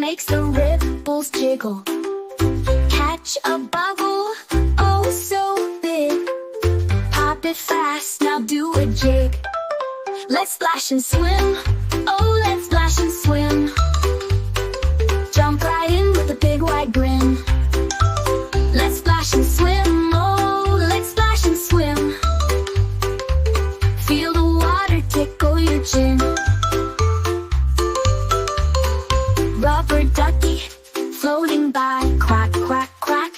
makes the ripples jiggle. Catch a bubble, oh so big. Pop it fast, now do a jig. Let's splash and swim, oh let's splash and swim. Jump right in with a big wide grin. Let's splash and swim, oh let's splash and swim. Feel the water tickle your chin. Rubber ducky floating by, quack, quack, quack.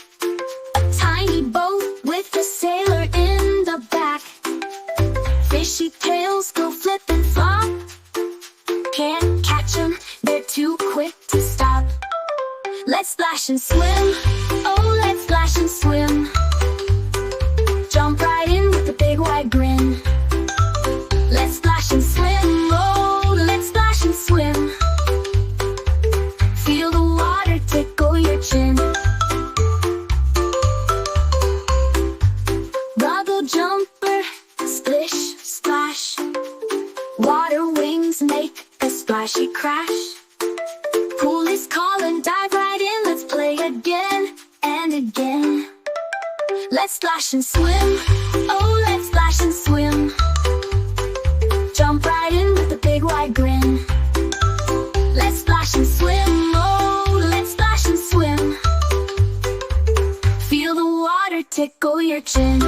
A tiny boat with a sailor in the back. Fishy tails go flip and flop. Can't catch 'em, they're too quick to stop. Let's splash and swim, oh let's splash and swim. Jump right in with a big wide grin. Let's splash and swim, oh let's splash and swim. Feel the water tickle your chin. Bubble jumper, splish, splash. Water wings make a splashy crash. Pool is calling, dive right in, let's play again and again. Let's splash and swim, oh let's splash and swim. Jump right in with a big wide grin. Let's splash and swim, oh let's splash and swim. Feel the water tickle your chin.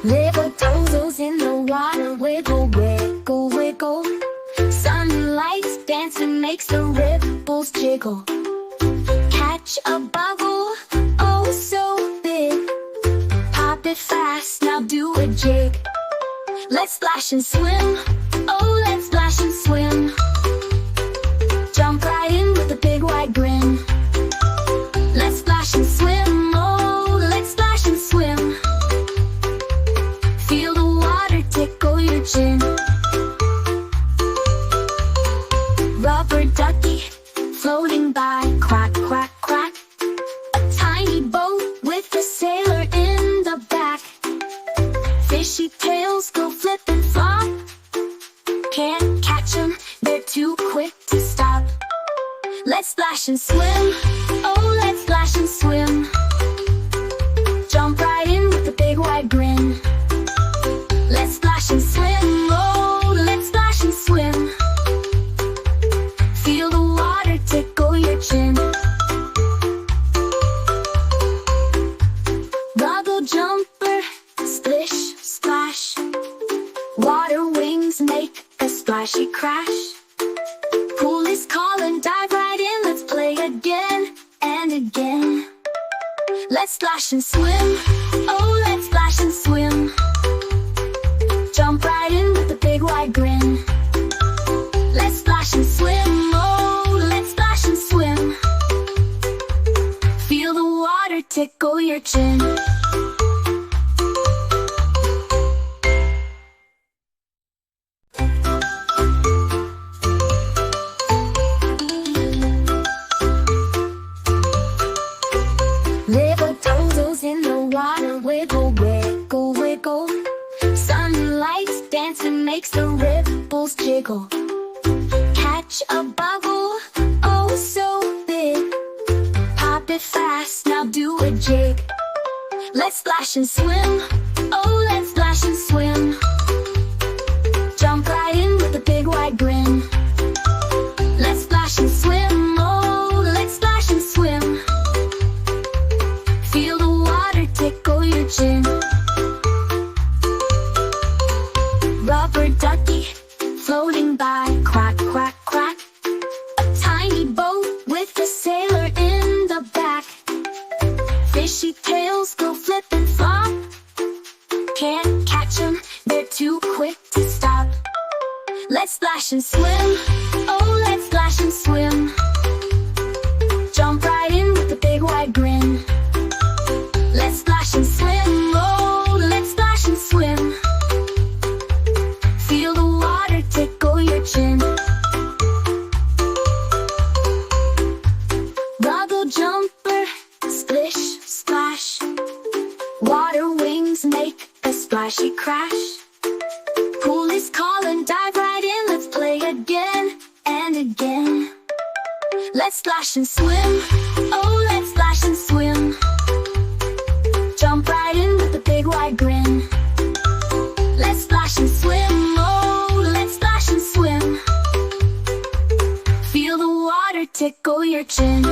Little toes in the water, wiggle, wiggle, wiggle. Sunlight dancing makes the ripples jiggle. Catch a bubble, oh so big. Pop it fast, now do a jig. Let's splash and swim, oh let's splash and swim. Jump right in with a big wide grin. Let's splash and swim, oh let's splash and swim. Feel the water tickle your chin. Rubber ducky floating by, quack, quack, quack. A tiny boat with a sailor in the back. Fishy tails go flip and flop. Can't catch 'em, they're too quick to stop. Let's splash and swim, oh let's splash and swim. Jump right in with a big wide grin. Let's splash and swim, oh let's splash and swim. Feel the water tickle your chin. Bubble jumper, splish, splash. Water wings make a splashy crash. Pool is calling, dive right in, let's play again and again. Let's splash and swim, oh let's splash and swim. Jump right in with a big wide grin. Let's splash and swim, oh let's splash and swim. Feel the water tickle your chin. Little toes in the water, wiggle, wiggle, wiggle. Sunlight dancing makes the ripples jiggle. Catch a bubble, oh so big. Pop it fast, now do a jig. Let's splash and swim, oh let's splash and swim. Jump right in with a big wide grin. Let's splash and swim, oh let's splash and swim. Feel the water tickle your chin. Rubber ducky floating by, quack, quack, quack. A tiny boat with a sailor in the back. Fishy tails go flip and flop. Can't catch 'em, they're too quick to stop. Let's splash and swim, oh let's splash and swim. Jump right in with a big wide grin. Let's splash and swim, oh let's splash and swim. Feel the water tickle your chin. Bubble jumper, splashy crash. Pool is calling, dive right in, let's play again and again. Let's splash and swim, oh let's splash and swim. Jump right in with a big wide grin. Let's splash and swim, oh let's splash and swim. Feel the water tickle your chin.